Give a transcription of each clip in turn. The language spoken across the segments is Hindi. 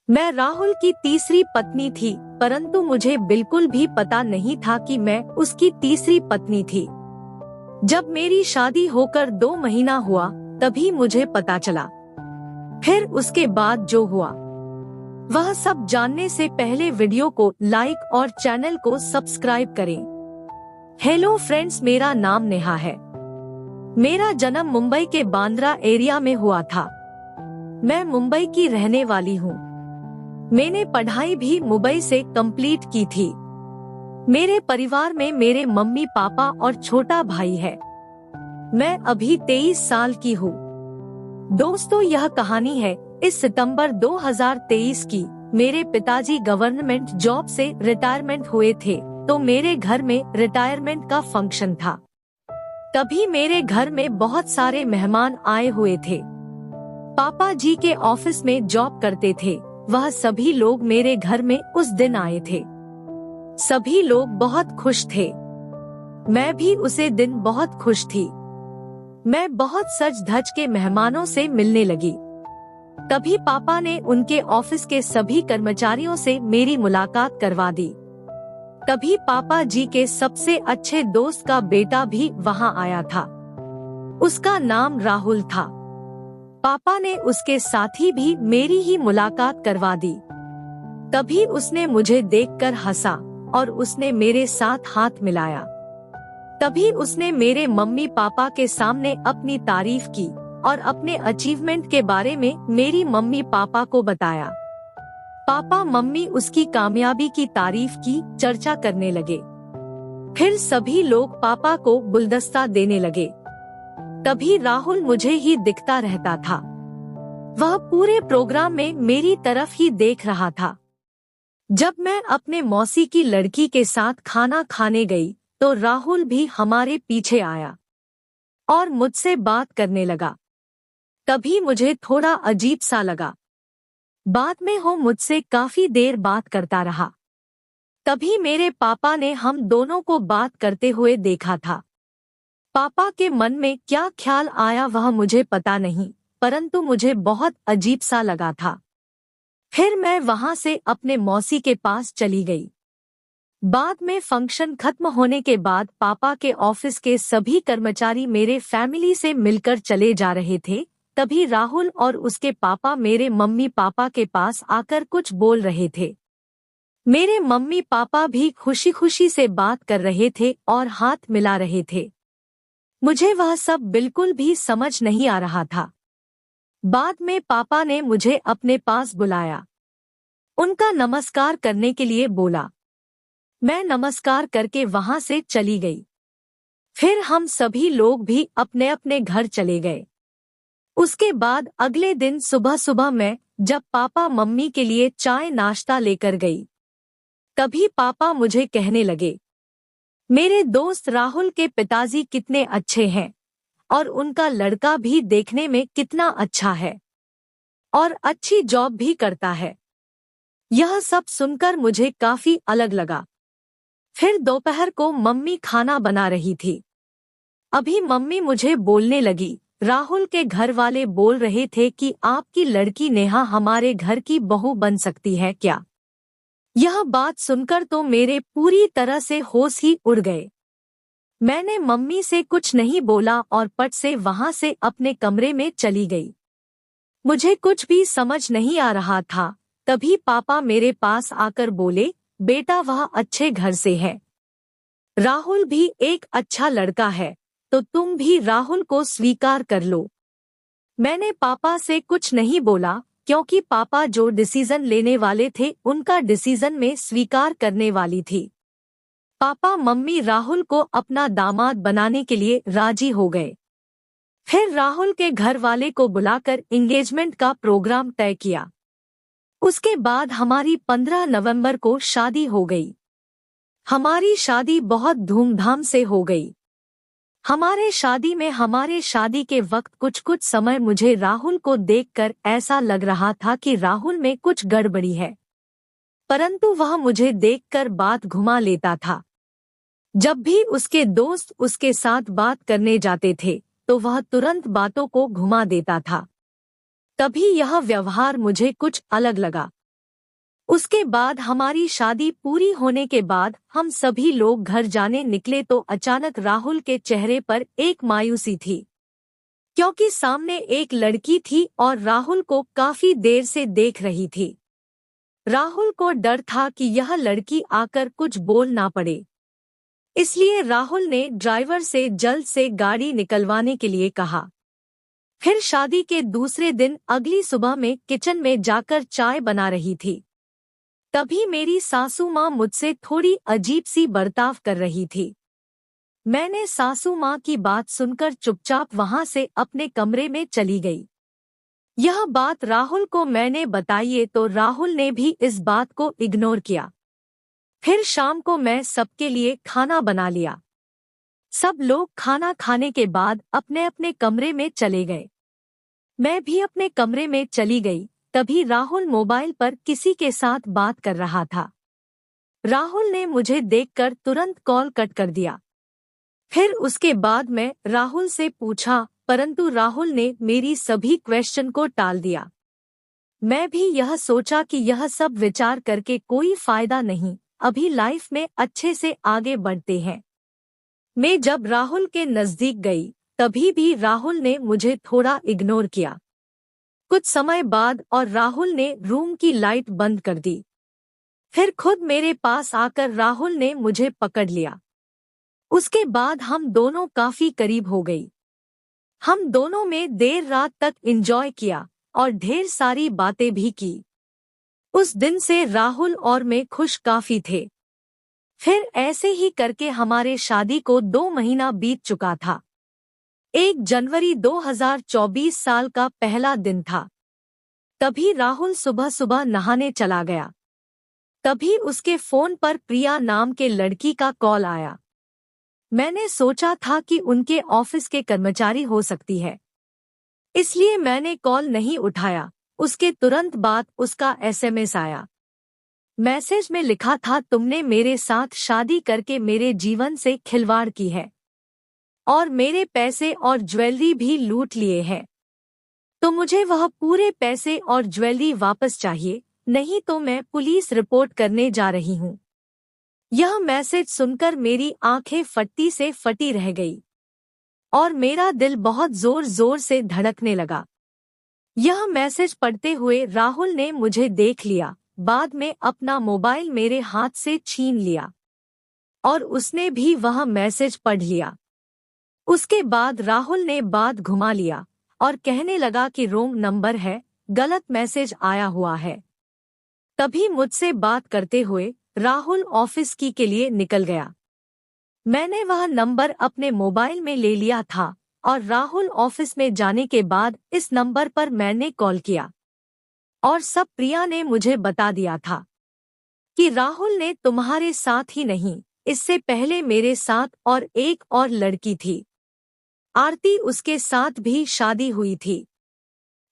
मैं राहुल की तीसरी पत्नी थी, परंतु मुझे बिल्कुल भी पता नहीं था कि मैं उसकी तीसरी पत्नी थी। जब मेरी शादी होकर 2 महीना हुआ तभी मुझे पता चला। फिर उसके बाद जो हुआ वह सब जानने से पहले वीडियो को लाइक और चैनल को सब्सक्राइब करें। हेलो फ्रेंड्स, मेरा नाम नेहा है। मेरा जन्म मुंबई के बांद्रा एरिया में हुआ था। मैं मुंबई की रहने वाली हूँ। मैंने पढ़ाई भी मुंबई से कंप्लीट की थी। मेरे परिवार में मेरे मम्मी पापा और छोटा भाई है। मैं अभी 23 साल की हूँ। दोस्तों, यह कहानी है इस सितंबर 2023 की। मेरे पिताजी गवर्नमेंट जॉब से रिटायरमेंट हुए थे, तो मेरे घर में रिटायरमेंट का फंक्शन था। तभी मेरे घर में बहुत सारे मेहमान आए हुए थे। पापा जी के ऑफिस में जॉब करते थे। वह सभी लोग मेरे घर में उस दिन आए थे। सभी लोग बहुत खुश थे। मैं भी उसे दिन बहुत खुश थी। मैं बहुत सज धज के मेहमानों से मिलने लगी। तभी पापा ने उनके ऑफिस के सभी कर्मचारियों से मेरी मुलाकात करवा दी। तभी पापा जी के सबसे अच्छे दोस्त का बेटा भी वहां आया था। उसका नाम राहुल था। पापा ने उसके साथ ही भी मेरी ही मुलाकात करवा दी। तभी उसने मुझे देखकर हंसा और उसने मेरे साथ हाथ मिलाया। तभी उसने मेरे मम्मी पापा के सामने अपनी तारीफ की और अपने अचीवमेंट के बारे में मेरी मम्मी पापा को बताया। पापा मम्मी उसकी कामयाबी की तारीफ की चर्चा करने लगे। फिर सभी लोग पापा को गुलदस्ता देने लगे। तभी राहुल मुझे ही दिखता रहता था। वह पूरे प्रोग्राम में मेरी तरफ ही देख रहा था। जब मैं अपने मौसी की लड़की के साथ खाना खाने गई तो राहुल भी हमारे पीछे आया और मुझसे बात करने लगा। तभी मुझे थोड़ा अजीब सा लगा। बाद में वो मुझसे काफी देर बात करता रहा। तभी मेरे पापा ने हम दोनों को बात करते हुए देखा था। पापा के मन में क्या ख्याल आया वह मुझे पता नहीं, परंतु मुझे बहुत अजीब सा लगा था। फिर मैं वहां से अपने मौसी के पास चली गई। बाद में फंक्शन खत्म होने के बाद पापा के ऑफिस के सभी कर्मचारी मेरे फैमिली से मिलकर चले जा रहे थे। तभी राहुल और उसके पापा मेरे मम्मी पापा के पास आकर कुछ बोल रहे थे। मेरे मम्मी पापा भी खुशी खुशी से बात कर रहे थे और हाथ मिला रहे थे। मुझे वह सब बिल्कुल भी समझ नहीं आ रहा था। बाद में पापा ने मुझे अपने पास बुलाया। उनका नमस्कार करने के लिए बोला। मैं नमस्कार करके वहां से चली गई। फिर हम सभी लोग भी अपने अपने घर चले गए। उसके बाद अगले दिन सुबह सुबह मैं जब पापा मम्मी के लिए चाय नाश्ता लेकर गई, तभी पापा मुझे कहने लगे, मेरे दोस्त राहुल के पिताजी कितने अच्छे हैं और उनका लड़का भी देखने में कितना अच्छा है और अच्छी जॉब भी करता है। यह सब सुनकर मुझे काफी अलग लगा। फिर दोपहर को मम्मी खाना बना रही थी। अभी मम्मी मुझे बोलने लगी, राहुल के घर वाले बोल रहे थे कि आपकी लड़की नेहा हमारे घर की बहू बन सकती है क्या? यह बात सुनकर तो मेरे पूरी तरह से होश ही उड़ गए। मैंने मम्मी से कुछ नहीं बोला और पट से वहां से अपने कमरे में चली गई। मुझे कुछ भी समझ नहीं आ रहा था। तभी पापा मेरे पास आकर बोले, बेटा वह अच्छे घर से है। राहुल भी एक अच्छा लड़का है, तो तुम भी राहुल को स्वीकार कर लो। मैंने पापा से कुछ नहीं बोला, क्योंकि पापा जो डिसीजन लेने वाले थे उनका डिसीजन में स्वीकार करने वाली थी। पापा मम्मी राहुल को अपना दामाद बनाने के लिए राजी हो गए। फिर राहुल के घर वाले को बुलाकर एंगेजमेंट का प्रोग्राम तय किया। उसके बाद हमारी 15 नवंबर को शादी हो गई। हमारी शादी बहुत धूमधाम से हो गई। हमारे शादी के वक्त कुछ समय मुझे राहुल को देखकर ऐसा लग रहा था कि राहुल में कुछ गड़बड़ी है, परंतु वह मुझे देखकर बात घुमा लेता था। जब भी उसके दोस्त उसके साथ बात करने जाते थे तो वह तुरंत बातों को घुमा देता था। तभी यह व्यवहार मुझे कुछ अलग लगा। उसके बाद हमारी शादी पूरी होने के बाद हम सभी लोग घर जाने निकले तो अचानक राहुल के चेहरे पर एक मायूसी थी, क्योंकि सामने एक लड़की थी और राहुल को काफी देर से देख रही थी। राहुल को डर था कि यह लड़की आकर कुछ बोल ना पड़े, इसलिए राहुल ने ड्राइवर से जल्द से गाड़ी निकलवाने के लिए कहा। फिर शादी के दूसरे दिन अगली सुबह में किचन में जाकर चाय बना रही थी, तभी मेरी सासू माँ मुझसे थोड़ी अजीब सी बर्ताव कर रही थी। मैंने सासू माँ की बात सुनकर चुपचाप वहां से अपने कमरे में चली गई। यह बात राहुल को मैंने बताई तो राहुल ने भी इस बात को इग्नोर किया। फिर शाम को मैं सबके लिए खाना बना लिया। सब लोग खाना खाने के बाद अपने अपने कमरे में चले गए। मैं भी अपने कमरे में चली गई, तभी राहुल मोबाइल पर किसी के साथ बात कर रहा था। राहुल ने मुझे देखकर तुरंत कॉल कट कर दिया। फिर उसके बाद मैं राहुल से पूछा, परंतु राहुल ने मेरी सभी क्वेश्चन को टाल दिया। मैं भी यह सोचा कि यह सब विचार करके कोई फायदा नहीं, अभी लाइफ में अच्छे से आगे बढ़ते हैं। मैं जब राहुल के नजदीक गई तभी भी राहुल ने मुझे थोड़ा इग्नोर किया। कुछ समय बाद और राहुल ने रूम की लाइट बंद कर दी। फिर खुद मेरे पास आकर राहुल ने मुझे पकड़ लिया। उसके बाद हम दोनों काफी करीब हो गई। हम दोनों में देर रात तक एंजॉय किया और ढेर सारी बातें भी की। उस दिन से राहुल और मैं खुश काफी थे। फिर ऐसे ही करके हमारे शादी को 2 महीना बीत चुका था। 1 जनवरी 2024 साल का पहला दिन था। तभी राहुल सुबह सुबह नहाने चला गया। तभी उसके फोन पर प्रिया नाम के लड़की का कॉल आया। मैंने सोचा था कि उनके ऑफिस के कर्मचारी हो सकती है, इसलिए मैंने कॉल नहीं उठाया। उसके तुरंत बाद उसका एसएमएस आया। मैसेज में लिखा था, तुमने मेरे साथ शादी करके मेरे जीवन से खिलवाड़ की है और मेरे पैसे और ज्वेलरी भी लूट लिए हैं। तो मुझे वह पूरे पैसे और ज्वेलरी वापस चाहिए, नहीं तो मैं पुलिस रिपोर्ट करने जा रही हूँ। यह मैसेज सुनकर मेरी आंखें फटती से फटी रह गई और मेरा दिल बहुत जोर जोर से धड़कने लगा। यह मैसेज पढ़ते हुए राहुल ने मुझे देख लिया, बाद में अपना मोबाइल मेरे हाथ से छीन लिया और उसने भी वह मैसेज पढ़ लिया। उसके बाद राहुल ने बात घुमा लिया और कहने लगा कि रॉन्ग नंबर है, गलत मैसेज आया हुआ है। तभी मुझसे बात करते हुए राहुल ऑफिस की के लिए निकल गया। मैंने वह नंबर अपने मोबाइल में ले लिया था और राहुल ऑफिस में जाने के बाद इस नंबर पर मैंने कॉल किया और सब प्रिया ने मुझे बता दिया था कि राहुल ने तुम्हारे साथ ही नहीं, इससे पहले मेरे साथ और एक और लड़की थी, आरती, उसके साथ भी शादी हुई थी।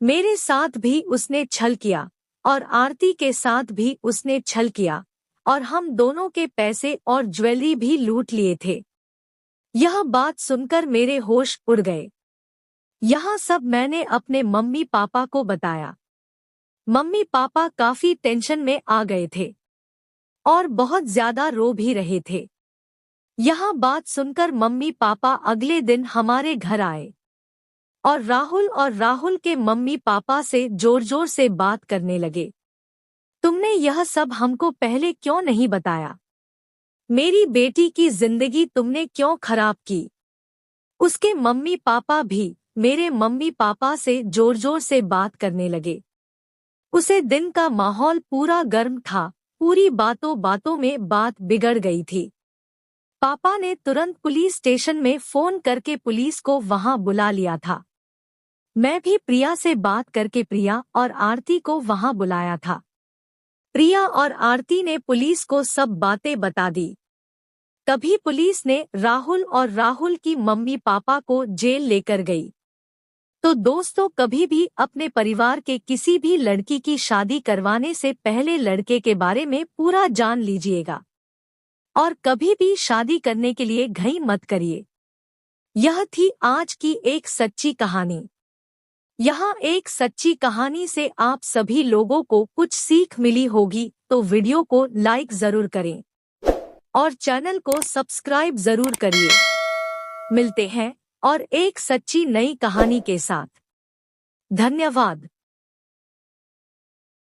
मेरे साथ भी उसने छल किया और आरती के साथ भी उसने छल किया और हम दोनों के पैसे और ज्वेलरी भी लूट लिए थे। यह बात सुनकर मेरे होश उड़ गए। यह सब मैंने अपने मम्मी पापा को बताया। मम्मी पापा काफी टेंशन में आ गए थे और बहुत ज्यादा रो भी रहे थे। यह बात सुनकर मम्मी पापा अगले दिन हमारे घर आए और राहुल के मम्मी पापा से जोर जोर से बात करने लगे। तुमने यह सब हमको पहले क्यों नहीं बताया? मेरी बेटी की जिंदगी तुमने क्यों खराब की? उसके मम्मी पापा भी मेरे मम्मी पापा से जोर जोर से बात करने लगे। उसे दिन का माहौल पूरा गर्म था, पूरी बातों बातों में बात बिगड़ गई थी। पापा ने तुरंत पुलिस स्टेशन में फोन करके पुलिस को वहां बुला लिया था। मैं भी प्रिया से बात करके प्रिया और आरती को वहां बुलाया था। प्रिया और आरती ने पुलिस को सब बातें बता दी। तभी पुलिस ने राहुल और राहुल की मम्मी पापा को जेल लेकर गई। तो दोस्तों, कभी भी अपने परिवार के किसी भी लड़की की शादी करवाने से पहले लड़के के बारे में पूरा जान लीजिएगा और कभी भी शादी करने के लिए घई मत करिए। यह थी आज की एक सच्ची कहानी। यहाँ एक सच्ची कहानी से आप सभी लोगों को कुछ सीख मिली होगी, तो वीडियो को लाइक जरूर करें और चैनल को सब्सक्राइब जरूर करिए। मिलते हैं और एक सच्ची नई कहानी के साथ। धन्यवाद।